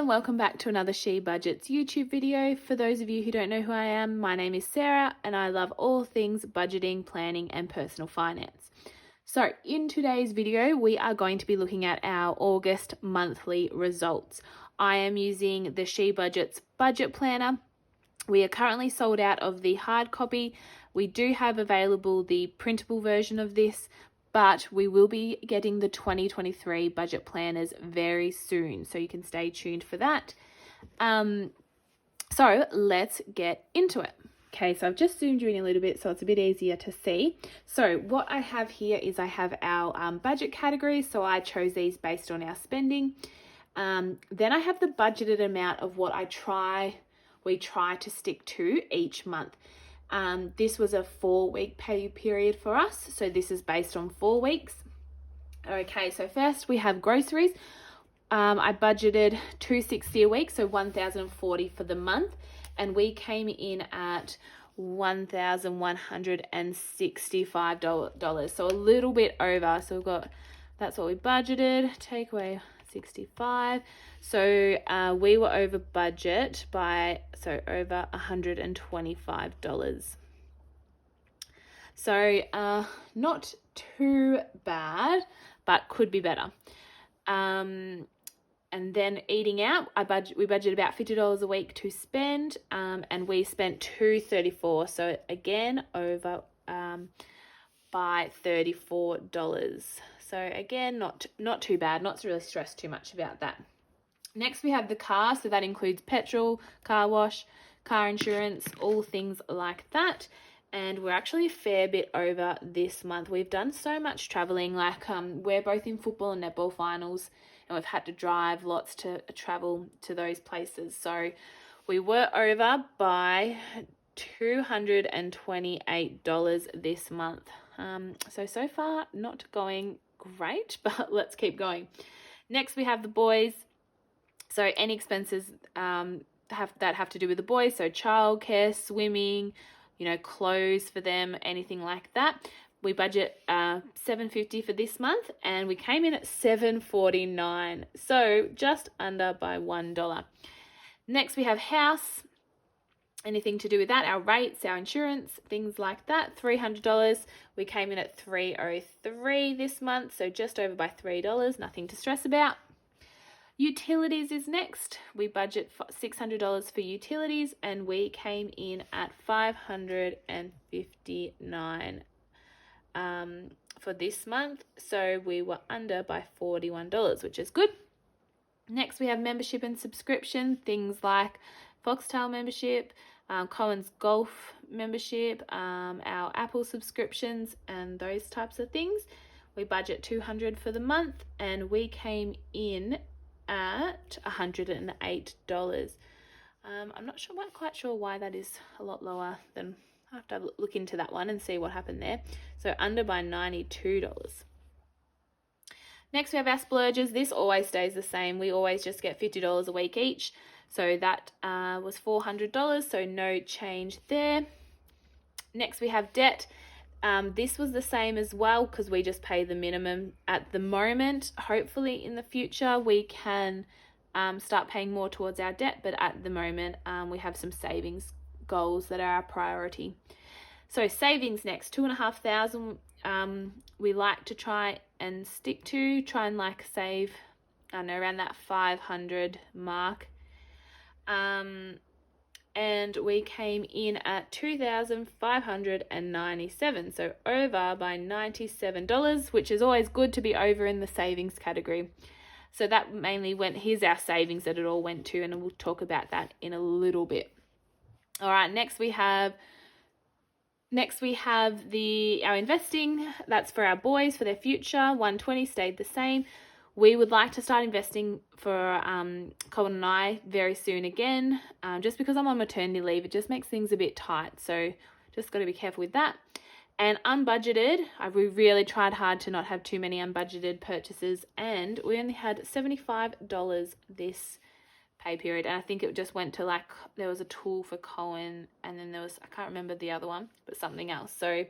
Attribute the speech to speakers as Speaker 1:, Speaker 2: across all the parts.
Speaker 1: and welcome back to another She Budgets YouTube video. For those of you who don't know who I am, my name is Sarah and I love all things budgeting, planning and personal finance. So in today's video, we are going to be looking at our August monthly results. I am using the She Budgets budget planner. We are currently sold out of the hard copy. We do have available the printable version of this, but we will be getting the 2023 budget planners very soon, so you can stay tuned for that. So let's get into it. Okay, so I've just zoomed you in a little bit so it's a bit easier to see. So what I have here is I have our budget categories, so I chose these based on our spending. Then I have the budgeted amount of what we try to stick to each month. This was a 4-week pay period for us, so this is based on 4 weeks. Okay, so first we have groceries. I budgeted $260 a week, so $1,040 for the month, and we came in at $1,165, so a little bit over. So we've got, that's what we budgeted, take away 65, so we were over budget by over $125. So not too bad, but could be better. And then eating out, we budget about $50 a week to spend, and we spent $234, so again over by $34. So again, not too bad, not to really stress too much about that. Next we have the car, so that includes petrol, car wash, car insurance, all things like that. And we're actually a fair bit over this month. We've done so much traveling, like we're both in football and netball finals, and we've had to drive lots to travel to those places. So we were over by $228 this month. So far not going great, but let's keep going. Next we have the boys. So any expenses have to do with the boys, so childcare, swimming, clothes for them, anything like that. We budget $750 for this month, and we came in at $749, so just under by $1. Next we have house, anything to do with that, our rates, our insurance, things like that. $300, we came in at $303 this month, so just over by $3, nothing to stress about. Utilities is next. We budget $600 for utilities, and we came in at $559 for this month, so we were under by $41, which is good. Next we have membership and subscription, things like Foxtel membership, Cohen's Golf membership, our Apple subscriptions and those types of things. We budget $200 for the month, and we came in at $108. I'm not quite sure why that is a lot lower than, I have to look into that one and see what happened there. So under by $92. Next we have our splurges. This always stays the same. We always just get $50 a week each. So that was $400, so no change there. Next we have debt. This was the same as well because we just pay the minimum at the moment. Hopefully in the future we can start paying more towards our debt, but at the moment we have some savings goals that are our priority. So savings next, $2,500. We like to try and stick to, save, around that 500 mark. And we came in at $2,597, so over by $97, which is always good to be over in the savings category. So that mainly here's our savings that it all went to, and we'll talk about that in a little bit. All right, next we have our investing. That's for our boys, for their future. $120 stayed the same. We would like to start investing for Colin and I very soon again. Just because I'm on maternity leave, it just makes things a bit tight. So just got to be careful with that. And unbudgeted, we really tried hard to not have too many unbudgeted purchases. And we only had $75 this pay period. And I think it just went to there was a tool for Colin, and then there was, I can't remember the other one, but something else. So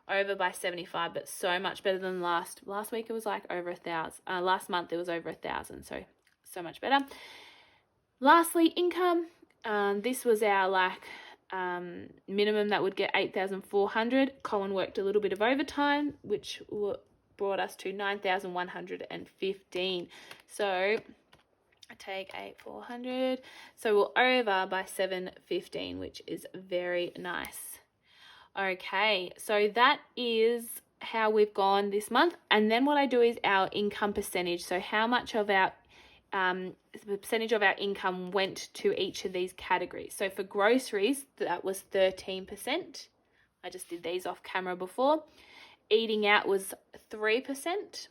Speaker 1: over by 75, but so much better than last week. It was over 1,000. Last month it was over 1,000, so much better. Lastly, income. This was our minimum that would get 8,400. Colin worked a little bit of overtime, which brought us to 9,115. So I take 8,400. So we're over by 715, which is very nice. Okay, so that is how we've gone this month. And then what I do is our income percentage. So how much of our the percentage of our income went to each of these categories. So for groceries, that was 13%. I just did these off camera before. Eating out was 3%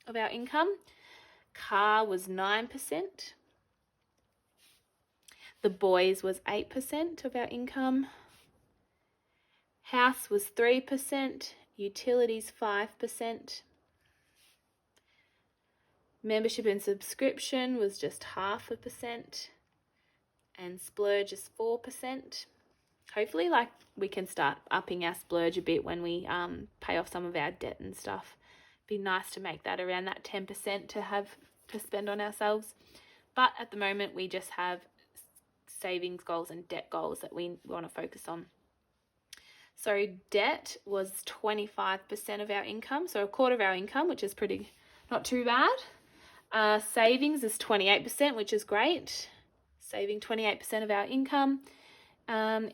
Speaker 1: of our income. Car was 9%. The boys was 8% of our income. House was 3%. Utilities 5%. Membership and subscription was just 0.5%, and splurge is 4%. Hopefully, we can start upping our splurge a bit when we pay off some of our debt and stuff. Be nice to make that around that 10% to have to spend on ourselves. But at the moment, we just have savings goals and debt goals that we want to focus on. So debt was 25% of our income, so a quarter of our income, which is not too bad. Savings is 28%, which is great. Saving 28% of our income.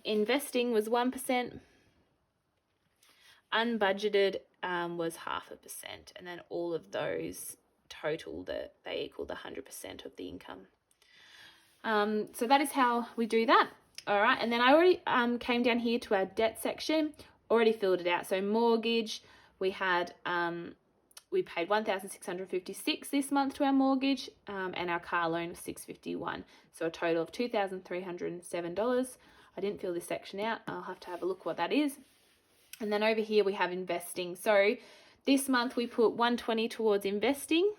Speaker 1: Investing was 1%. Unbudgeted was 0.5%. And then all of those total, they equal the 100% of the income. So that is how we do that. All right. And then I already came down here to our debt section, already filled it out. So mortgage, we had... we paid $1,656 this month to our mortgage, and our car loan was $651. So a total of $2,307. I didn't fill this section out. I'll have to have a look what that is. And then over here we have investing. So this month we put $120 towards investing.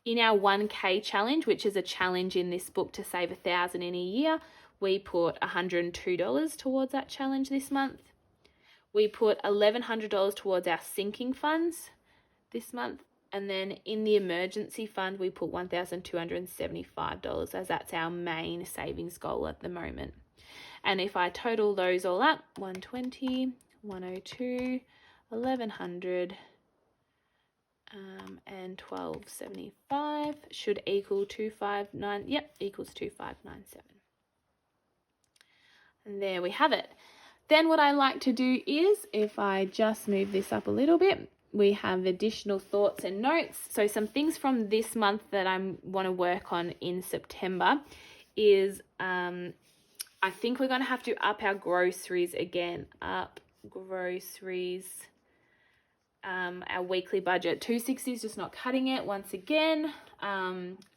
Speaker 1: In our 1K challenge, which is a challenge in this book to save $1,000 in a year, we put $102 towards that challenge this month. We put $1,100 towards our sinking funds this month, and then in the emergency fund we put $1,275, as that's our main savings goal at the moment. And if I total those all up, 120, 102, 1,100 and 1,275 should equal 259. Yep, equals 2,597. And there we have it. Then what I like to do is, if I just move this up a little bit, we have additional thoughts and notes. So some things from this month that I want to work on in September is I think we're going to have to up our groceries again. Up groceries. Our weekly budget. $260 is just not cutting it once again.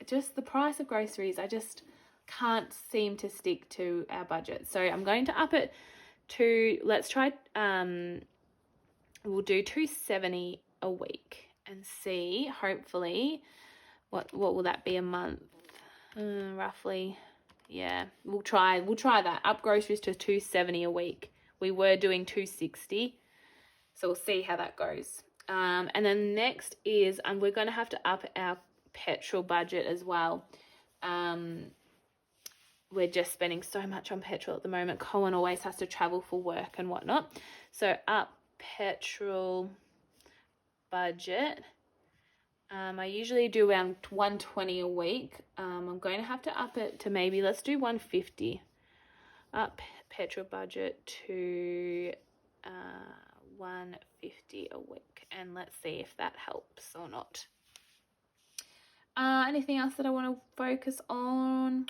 Speaker 1: Just the price of groceries. I just can't seem to stick to our budget. So I'm going to up it to, let's try... we'll do $270 a week and see, hopefully, what will that be a month? Roughly, yeah. We'll try that. Up groceries to $270 a week. We were doing $260, so we'll see how that goes. And then next is, we're going to have to up our petrol budget as well. We're just spending so much on petrol at the moment. Colin always has to travel for work and whatnot. So up petrol budget. I usually do around $120 a week. I'm going to have to up it to maybe, let's do $150. Up petrol budget to $150 a week, and let's see if that helps or not. Anything else that I want to focus on?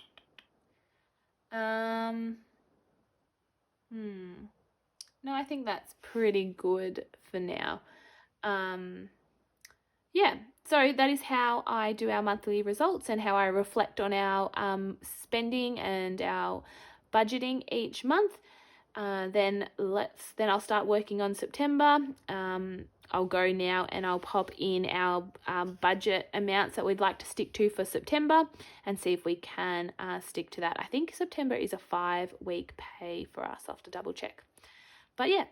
Speaker 1: No, I think that's pretty good for now. Yeah, so that is how I do our monthly results and how I reflect on our spending and our budgeting each month. Then I'll start working on September. I'll go now and I'll pop in our budget amounts that we'd like to stick to for September and see if we can stick to that. I think September is a 5-week pay for us. I'll have to double check. But yeah,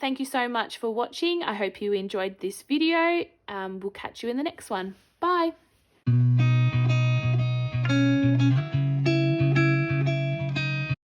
Speaker 1: thank you so much for watching. I hope you enjoyed this video. We'll catch you in the next one. Bye.